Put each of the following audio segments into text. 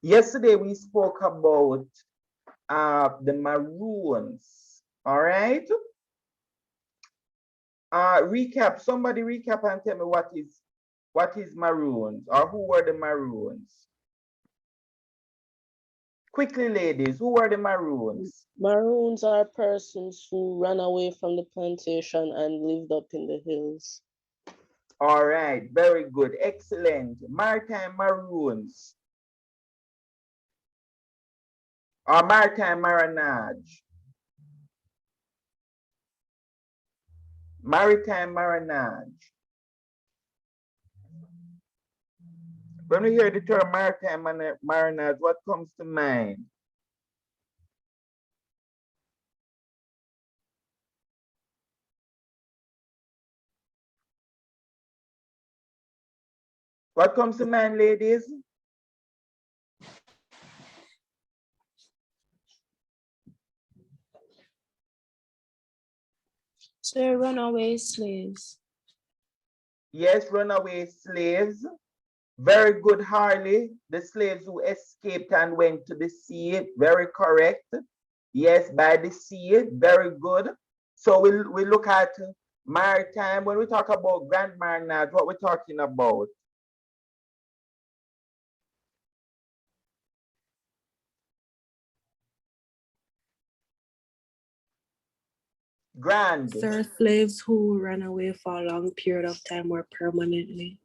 yesterday we spoke about the Maroons. All right. Recap. Somebody recap and tell me what is Maroons, or who were the Maroons? Quickly, ladies, who were the Maroons? Maroons are persons who ran away from the plantation and lived up in the hills. All right, very good, excellent. Maritime Maroons or Maritime Marinage. Maritime Marinage. When we hear the term Maritime Marinage, what comes to mind? What comes to mind, ladies? So runaway slaves. Yes, runaway slaves. Very good, Harley. The slaves who escaped and went to the sea. Very correct. Yes, by the sea. Very good. So we look at maritime. When we talk about Grand Marinade, what we're talking about? Grand. Sir, slaves who ran away for a long period of time or permanently.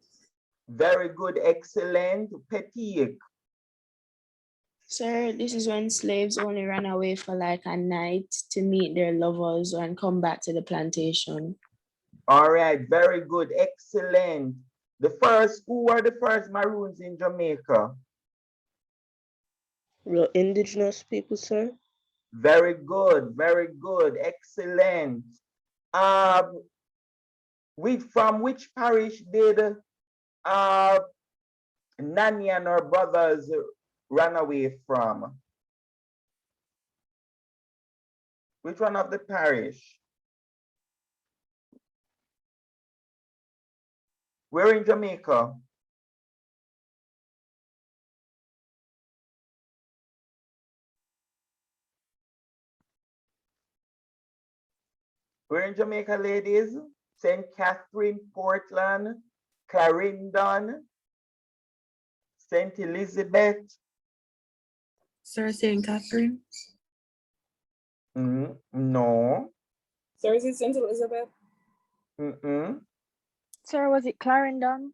Very good, excellent. Petit. Sir, this is when slaves only ran away for like a night to meet their lovers and come back to the plantation. All right, very good, excellent. Who were the first Maroons in Jamaica? The indigenous people, sir. Very good, excellent. From which parish did Nanny and her brothers run away from? Which one of the parish? We're in Jamaica. We're in Jamaica, ladies. St. Catherine, Portland, Clarendon, St. Elizabeth. Sir, St. Catherine. No. Sir, is it St. Elizabeth? Sir, was it Clarendon?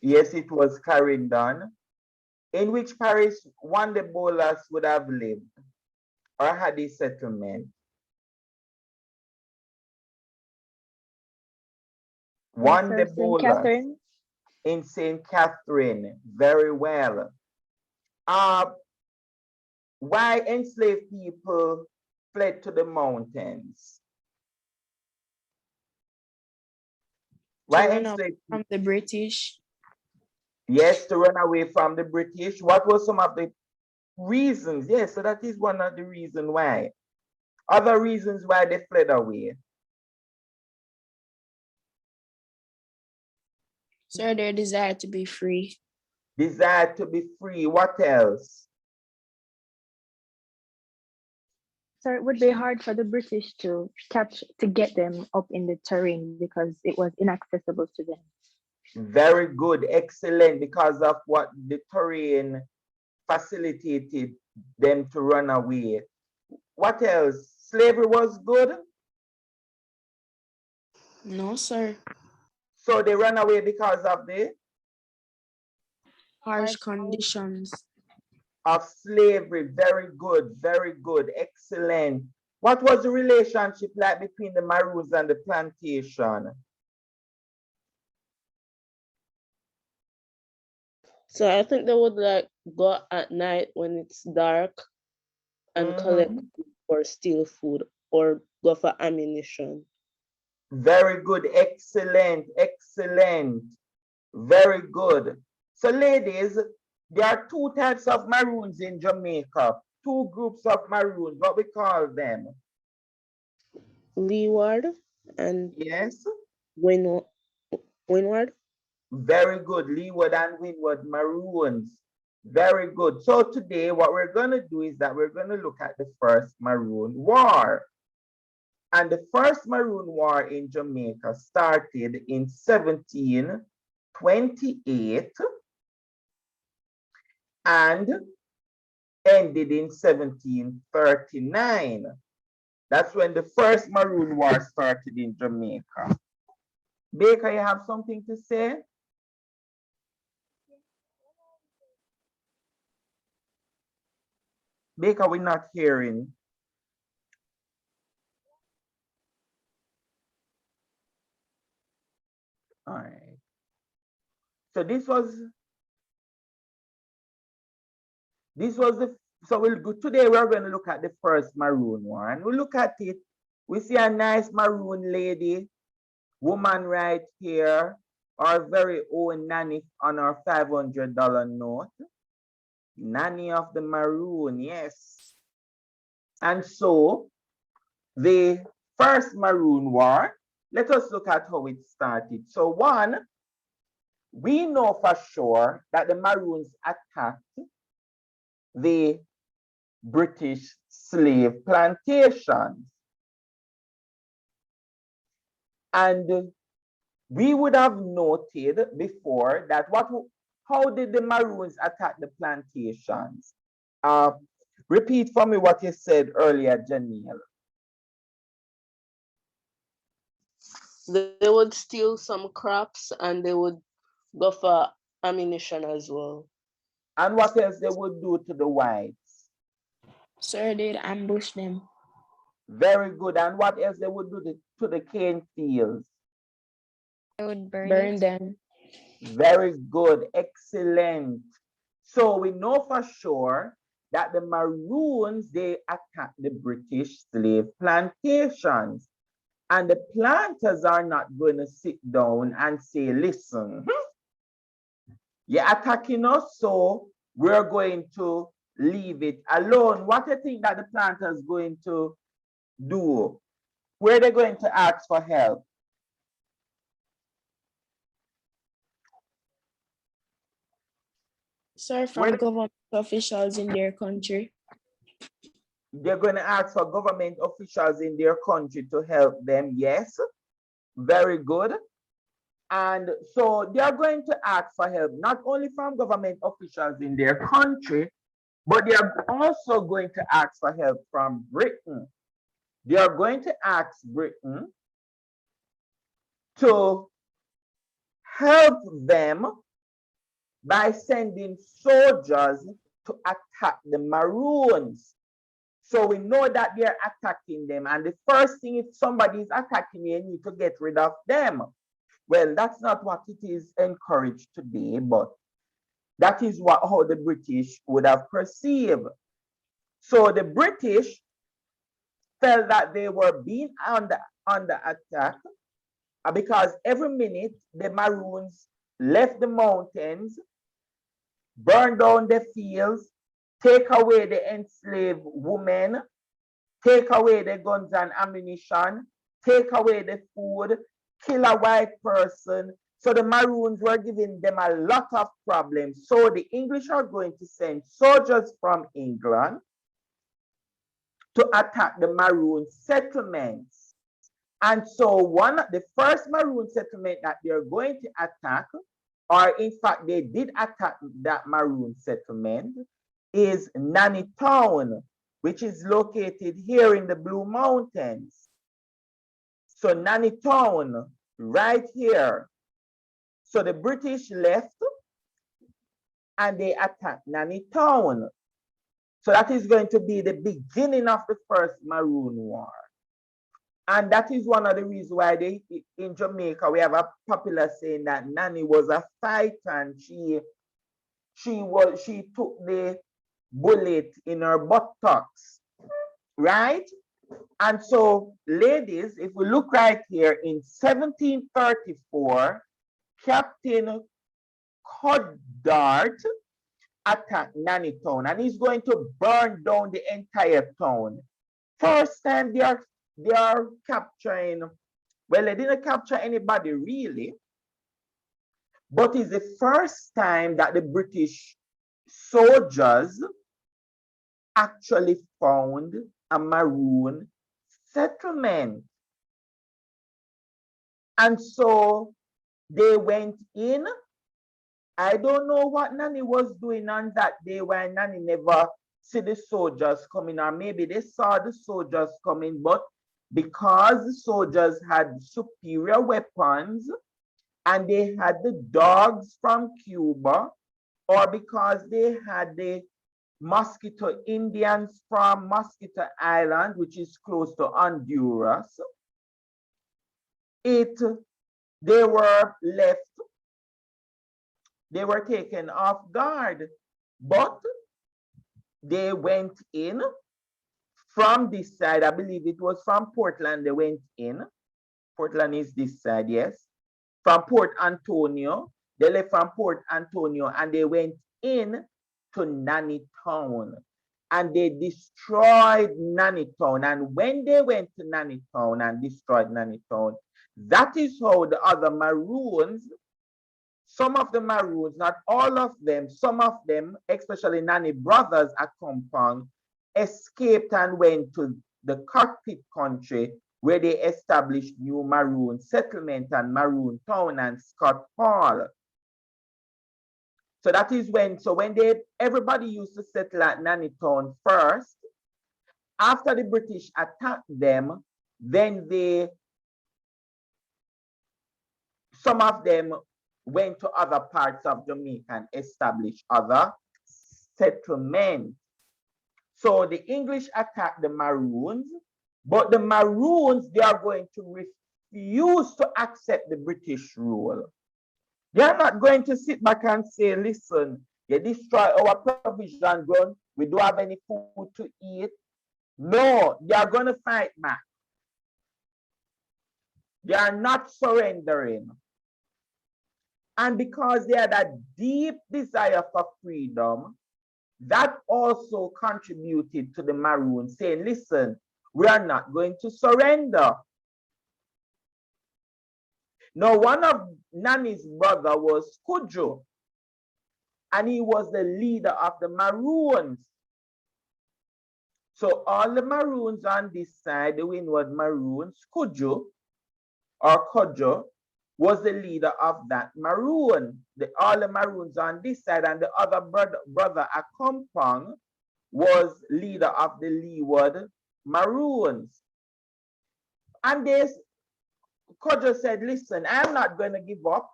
Yes, it was Clarendon. In which parish one the Bolas would have lived or had a settlement? One the Bolas in St. Catherine. Very well. Why enslaved people fled to the mountains? Why enslaved from the British? Yes, to run away from the British. What were some of the reasons? Yes, so that is one of the reasons why. Other reasons why they fled away. Sir, their desire to be free. Desire to be free. What else? So it would be hard for the British to get them up in the terrain because it was inaccessible to them. Very good, excellent, because of what the terrain facilitated them to run away. What else? Slavery was good? No, sir. So they ran away because of the harsh conditions of slavery. Very good, excellent. What was the relationship like between the Maroons and the plantation? So I think they would like go at night when it's dark and collect or steal food or go for ammunition. Very good, excellent, very good. So ladies, there are two types of Maroons in Jamaica, two groups of Maroons, what we call them? Leeward and yes, Windward. Very good. Leeward and Windward Maroons. Very good. So today what we're going to do is that we're going to look at the First Maroon War. And the First Maroon War in Jamaica started in 1728 and ended in 1739. That's when the First Maroon War started in Jamaica. Baker, you have something to say? Baker, we're not hearing. All right. So this was so we'll go today. We're going to look at the First Maroon War, and we'll look at it. We see a nice maroon lady, woman right here, our very own Nanny on our $500 note. Nanny of the Maroon, yes. And so the First Maroon War, let us look at how it started. So one, we know for sure that the Maroons attacked the British slave plantations. And we would have noted before that how did the Maroons attack the plantations? Repeat for me what you said earlier, Janelle. They would steal some crops and they would go for ammunition as well. And what else they would do to the whites? Sir, they'd ambush them. Very good. And what else they would do to the cane fields? They would Burn them. Very good. Excellent. So we know for sure that the Maroons, they attacked the British slave plantations. And the planters are not going to sit down and say, listen, you're attacking us, so we're going to leave it alone. What do you think that the planters going to do? Where are they going to ask for help? Sir, from government officials in their country. They're going to ask for government officials in their country to help them. Yes, very good. And so they're going to ask for help, not only from government officials in their country, but they are also going to ask for help from Britain. They are going to ask Britain to help them by sending soldiers to attack the Maroons. So we know that they're attacking them. And the first thing, if somebody is attacking you, you need to get rid of them. Well, that's not what it is encouraged today, but that is how the British would have perceived. So the British felt that they were being under attack because every minute the Maroons left the mountains, burned down the fields, take away the enslaved women, take away the guns and ammunition, take away the food, kill a white person. So the Maroons were giving them a lot of problems. So the English are going to send soldiers from England to attack the Maroon settlements. And so the first Maroon settlement that they're going to attack, or in fact they did attack that Maroon settlement, is Nanny Town, which is located here in the Blue Mountains. So Nanny Town, right here. So the British left and they attacked Nanny Town. So that is going to be the beginning of the First Maroon War. And that is one of the reasons why in Jamaica, we have a popular saying that Nanny was a fighter and she took the bullet in her buttocks, right? And so, ladies, if we look right here, in 1734, Captain Coddart attacked Nanny Town, and he's going to burn down the entire town. First time they are capturing, well, they didn't capture anybody really, but it's the first time that the British soldiers actually found a Maroon settlement. And so they went in. I don't know what Nanny was doing on that day when Nanny never see the soldiers coming, or maybe they saw the soldiers coming, but because the soldiers had superior weapons and they had the dogs from Cuba, or because they had the Mosquito Indians from Mosquito Island, which is close to Honduras, they were left, they were taken off guard, but they went in from this side. I believe it was from Portland they went in. Portland is this side, yes. From Port Antonio. They left from Port Antonio and they went in to Nanny Town. And they destroyed Nanny Town. And when they went to Nanny Town and destroyed Nanny Town, that is how the other Maroons, some of the Maroons, not all of them, some of them, especially Nanny brothers at Compound, escaped and went to the cockpit country where they established new Maroon settlement and Maroon Town and Scott Hall. So that is when everybody used to settle at Nanny Town first. After the British attacked them, then some of them went to other parts of Jamaica and established other settlements. So the English attacked the Maroons, but the Maroons, they are going to refuse to accept the British rule. They are not going to sit back and say, listen, you destroy our provision ground, we don't have any food to eat. No, they are going to fight back. They are not surrendering. And because they had a deep desire for freedom, that also contributed to the Maroons saying, listen, we are not going to surrender. Now, one of Nanny's brother was Kujo, and he was the leader of the Maroons. So all the Maroons on this side, the Windward Maroons, Kujo was the leader of that Maroon. All the Maroons on this side, and the other brother Akompong was leader of the Leeward Maroons. And Kojo said, listen, I'm not going to give up.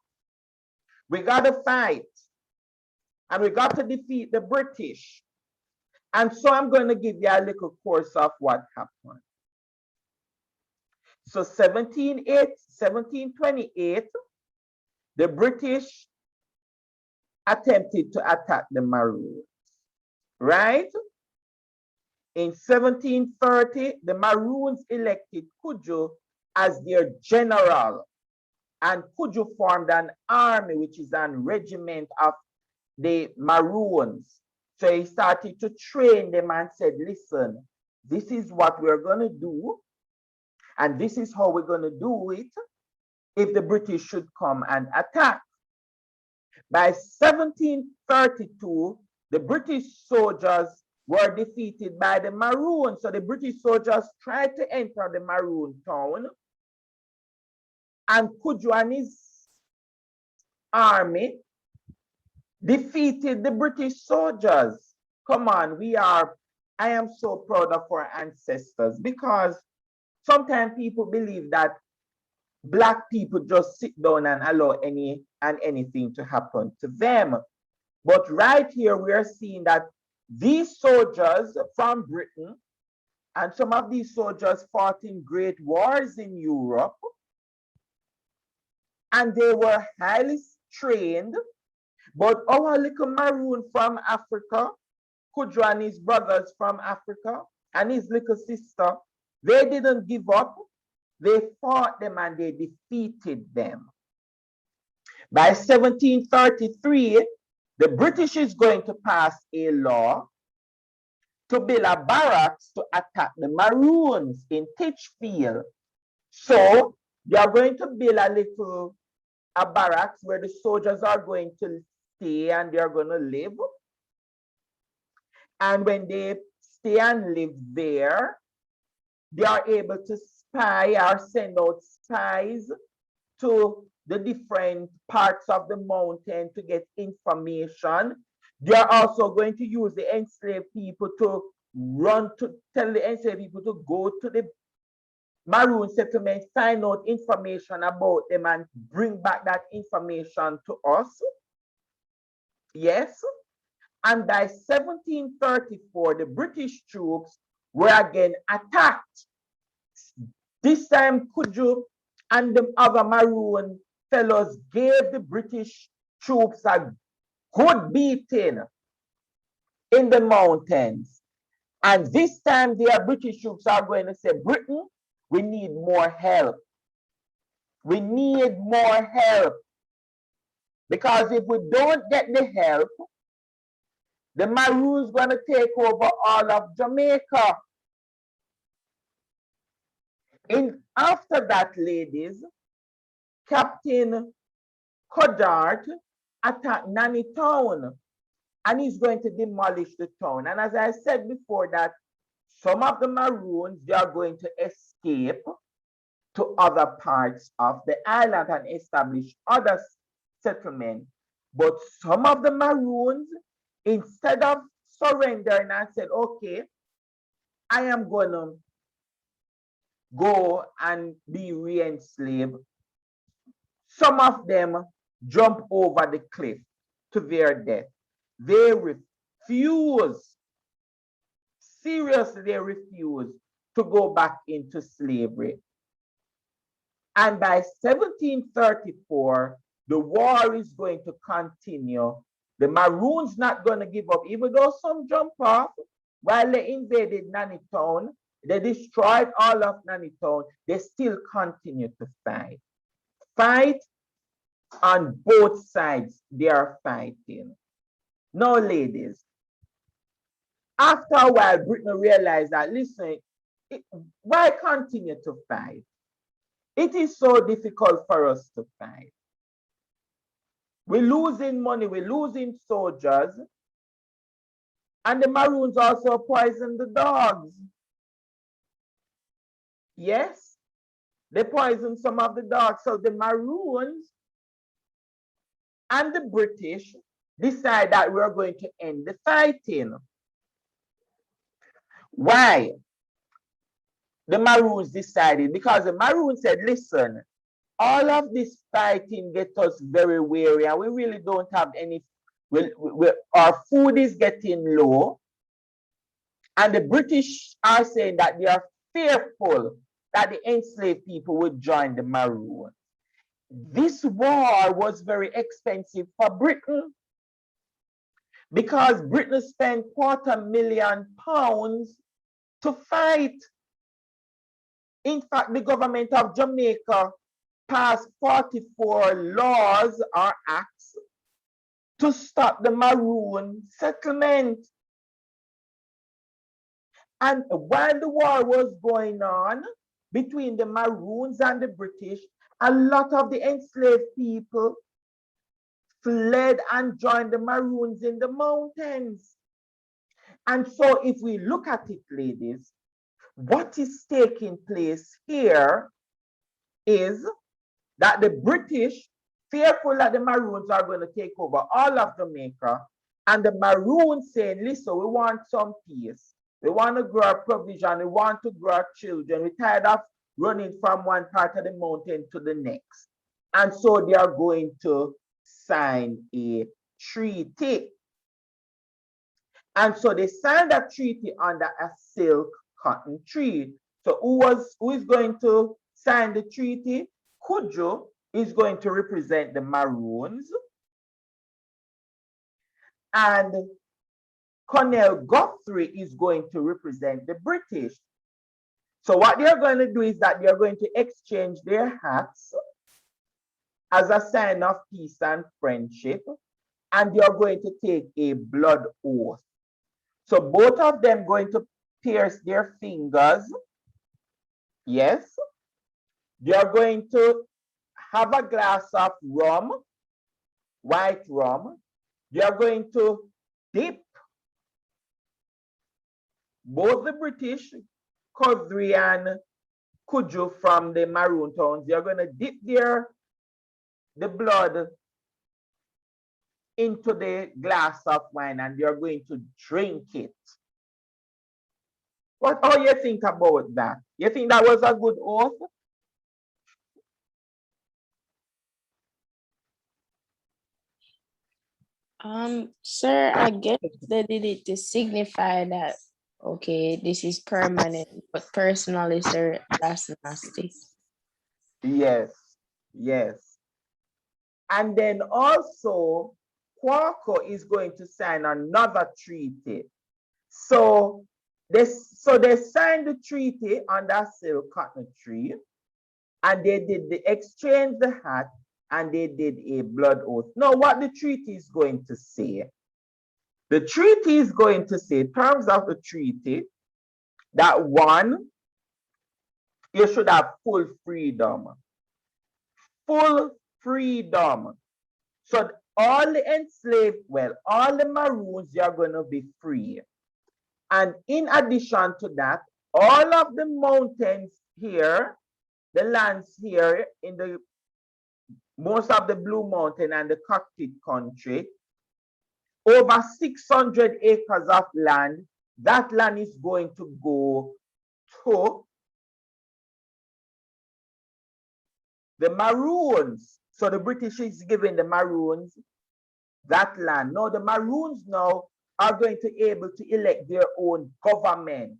We got to fight. And we got to defeat the British. And so I'm going to give you a little course of what happened. So 1728, the British attempted to attack the Maroons, right? In 1730, the Maroons elected Kujo as their general, and Kujo formed an army, which is a regiment of the Maroons. So he started to train them and said, listen, this is what we're going to do, and this is how we're going to do it if the British should come and attack. By 1732, the British soldiers were defeated by the Maroons. So the British soldiers tried to enter the Maroon town, and Kujo and his army defeated the British soldiers. Come on, I am so proud of our ancestors, because sometimes people believe that Black people just sit down and allow anything to happen to them. But right here, we are seeing that these soldiers from Britain, and some of these soldiers fought in great wars in Europe, and they were highly trained. But our little Maroon from Africa, Kujo and his brothers from Africa, and his little sister, they didn't give up. They fought them and they defeated them. By 1733, the British is going to pass a law to build a barracks to attack the Maroons in Titchfield. So they are going to build a little a barracks where the soldiers are going to stay and they are going to live. And when they stay and live there, they are able to spy or send out spies to the different parts of the mountain to get information. They are also going to use the enslaved people to tell the enslaved people to go to the Maroon settlement, find out information about them and bring back that information to us. Yes. And by 1734, the British troops were again attacked. This time, Kuju and the other Maroon fellows gave the British troops a good beating in the mountains. And this time, the British troops are going to say, Britain, we need more help. We need more help. Because if we don't get the help, the Maroons going to take over all of Jamaica. After that, ladies, Captain Coddart attacked Nanny Town, and he's going to demolish the town. And as I said before, that some of the Maroons, they are going to escape to other parts of the island and establish other settlements. But some of the Maroons, instead of surrendering and said, okay, I am going to go and be re-enslaved, some of them jump over the cliff to their death. They refuse, seriously, they refuse to go back into slavery. And by 1734, the war is going to continue. The Maroons not going to give up, even though some jump off while they invaded Nanny Town. They destroyed all of Nanny Town. They still continue to fight. Fight on both sides. They are fighting. Now, ladies, after a while, Britain realized that, listen, why continue to fight? It is so difficult for us to fight. We're losing money, we're losing soldiers, and the Maroons also poison the dogs. Yes, they poison some of the dogs. So the Maroons and the British decide that we're going to end the fighting. Why? The Maroons decided, because the Maroons said, listen, all of this fighting gets us very weary and we really don't have any, our food is getting low. And the British are saying that they are fearful that the enslaved people would join the Maroons. This war was very expensive for Britain because Britain spent £250,000 to fight. In fact, the government of Jamaica passed 44 laws or acts to stop the Maroon settlement. And while the war was going on between the Maroons and the British, a lot of the enslaved people fled and joined the Maroons in the mountains. And so if we look at it, ladies, what is taking place here is that the British, fearful that the Maroons are going to take over all of Jamaica, and the Maroons saying, listen, we want some peace. We want to grow our provision. We want to grow our children. We're tired of running from one part of the mountain to the next. And so they are going to sign a treaty. And so they signed a treaty under a silk cotton tree. So who is going to sign the treaty? Kujo is going to represent the Maroons. And Colonel Guthrie is going to represent the British. So what they're going to do is that they're going to exchange their hats as a sign of peace and friendship. And they're going to take a blood oath. So both of them going to pierce their fingers. Yes. They are going to have a glass of rum, white rum. You're going to dip both the British, Kozri and Kuju from the Maroon towns. You're going to dip the blood into the glass of wine and you're going to drink it. How you think about that? You think that was a good oath? Sir, I guess they did it to signify that, okay, this is permanent, but personally, sir, that's nasty. Yes, yes. And then also, Kwaku is going to sign another treaty. So they signed the treaty on that silk cotton tree, and they did the exchange the hat, and they did a blood oath. Now, what the treaty is going to say? The treaty is going to say, terms of the treaty, that one, you should have full freedom. Full freedom. So all the enslaved, well, all the Maroons, you're going to be free. And in addition to that, all of the mountains here, the lands here in the most of the Blue Mountain and the Coctit country, over 600 acres of land, that land is going to go to the Maroons. So the British is giving the Maroons that land. Now the Maroons now are going to be able to elect their own government.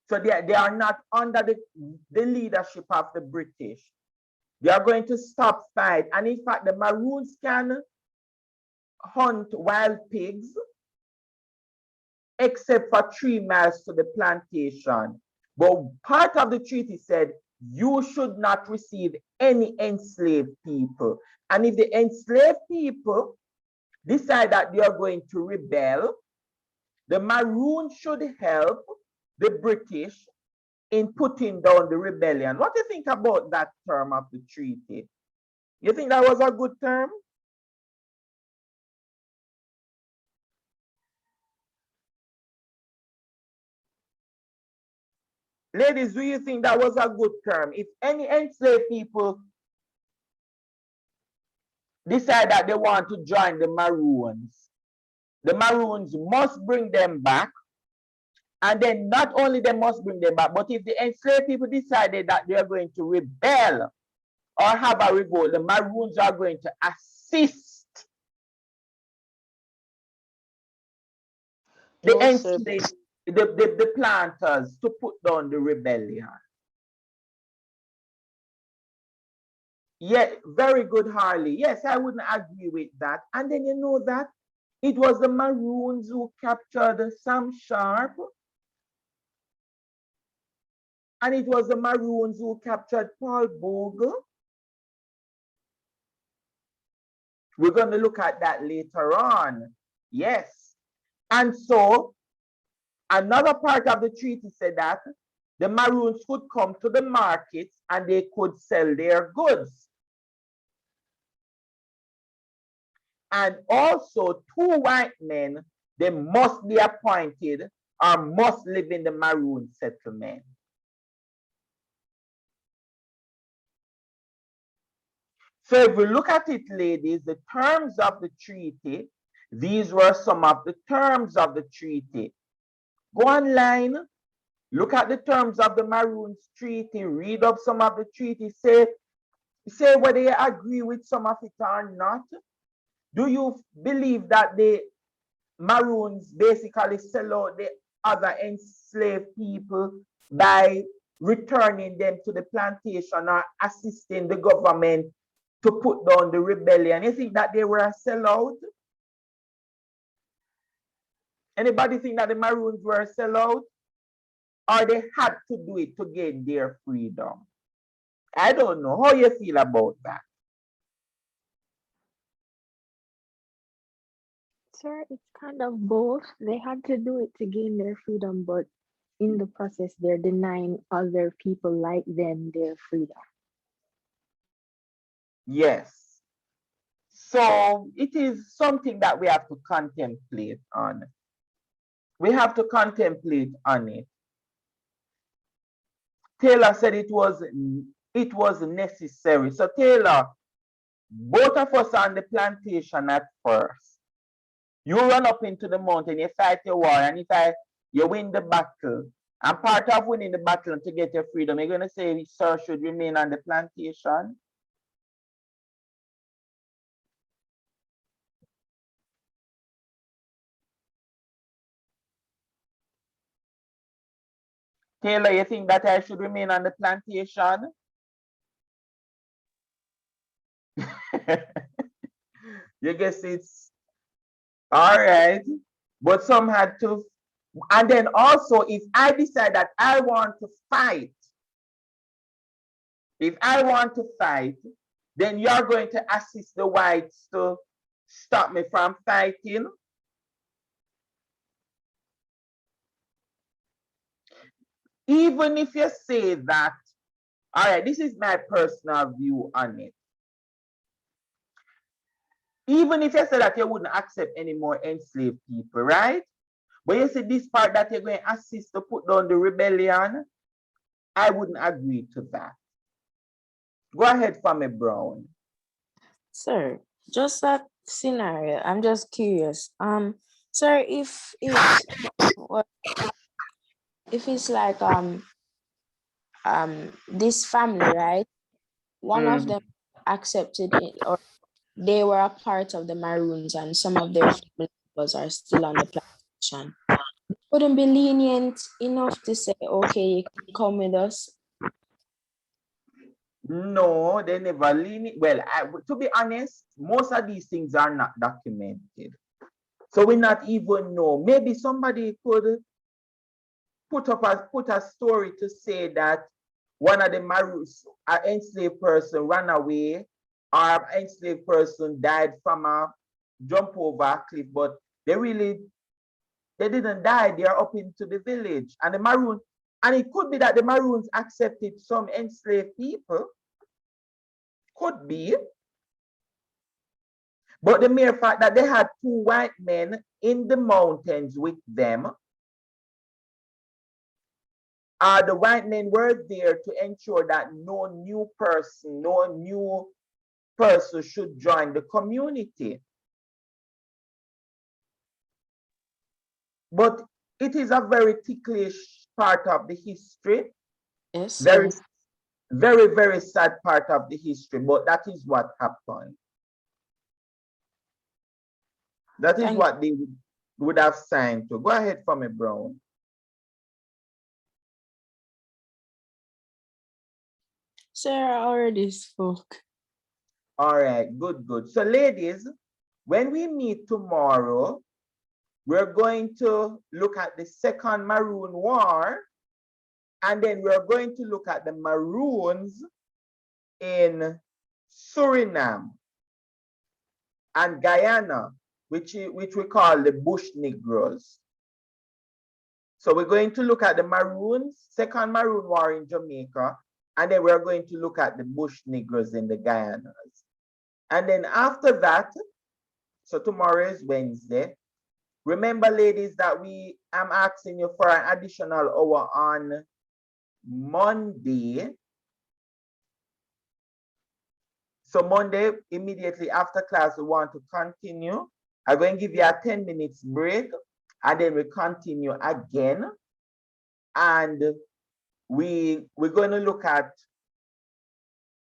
So they are not under the leadership of the British. They are going to stop fight. And in fact, the Maroons can hunt wild pigs except for 3 miles to the plantation. But part of the treaty said you should not receive any enslaved people. And if the enslaved people decide that they are going to rebel, the Maroons should help the British in putting down the rebellion. What do you think about that term of the treaty? You think that was a good term? Ladies, do you think that was a good term? If any enslaved people decide that they want to join the Maroons must bring them back. And then not only they must bring them back, but if the enslaved people decided that they are going to rebel or have a revolt, the Maroons are going to assist the No, sir. enslaved, the planters to put down the rebellion. Yeah, very good, Harley. Yes, I wouldn't agree with that. And then you know that it was the Maroons who captured Sam Sharp. And it was the Maroons who captured Paul Bogle. We're going to look at that later on. Yes. And so another part of the treaty said that the Maroons could come to the markets and they could sell their goods. And also 2 white men, they must be appointed or must live in the Maroon settlement. So if we look at it, ladies, the terms of the treaty, these were some of the terms of the treaty. Go online, look at the terms of the Maroons Treaty, read up some of the treaty, say whether you agree with some of it or not. Do you believe that the Maroons basically sell out the other enslaved people by returning them to the plantation or assisting the government to put down the rebellion? You think that they were a sellout? Anybody think that the Maroons were a sellout? Or they had to do it to gain their freedom? I don't know. How you feel about that? Sir, it's kind of both. They had to do it to gain their freedom, but in the process, they're denying other people like them their freedom. Yes. So it is something that we have to contemplate on. We have to contemplate on it. Taylor said it was necessary. So Taylor, both of us on the plantation at first. You run up into the mountain, you fight your war, and you win the battle. And part of winning the battle to get your freedom, you're gonna say sir should remain on the plantation. Taylor, you think that I should remain on the plantation? You guess it's all right. But some had to, and then also if I decide that I want to fight, then you're going to assist the whites to stop me from fighting. Even if you say that, all right, this is my personal view on it. Even if you say that you wouldn't accept any more enslaved people, right? But you see this part that you're going to assist to put down the rebellion, I wouldn't agree to that. Go ahead, Family Brown. Sir, just that scenario, I'm just curious. Sir, if it's like this family, right? One of them accepted it, or they were a part of the Maroons, and some of their family members are still on the plantation. Wouldn't be lenient enough to say, okay, you can come with us. No, they never lean. Well, to be honest, most of these things are not documented. So we not even know. Maybe somebody could put a story to say that one of the Maroons, an enslaved person ran away, or an enslaved person died from a jump over a cliff, but they didn't die. They are up into the village. And the Maroon, and it could be that the Maroons accepted some enslaved people. Could be. But the mere fact that they had two white men in the mountains with them, the white men were there to ensure that no new person should join the community. But it is a very ticklish part of the history. Yes, Very, sir. very, very sad part of the history, but that is what happened. That is what they would have signed to. Go ahead, Family Brown. Sir, I already spoke. All right, good, good. So ladies, when we meet tomorrow, we're going to look at the Second Maroon War, and then we're going to look at the Maroons in Suriname and Guyana, which we call the Bush Negroes. So we're going to look at the Maroons, Second Maroon War in Jamaica, and then we're going to look at the Bush Negroes in the Guyanas. And then after that, so tomorrow is Wednesday. Remember, ladies, that I'm asking you for an additional hour on Monday. So Monday, immediately after class, we want to continue. I'm going to give you a 10 minutes break, and then we continue again. And we're going to look at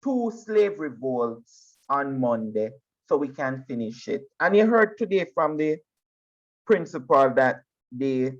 2 slave revolts on Monday so we can finish it. And you heard today from the principal that the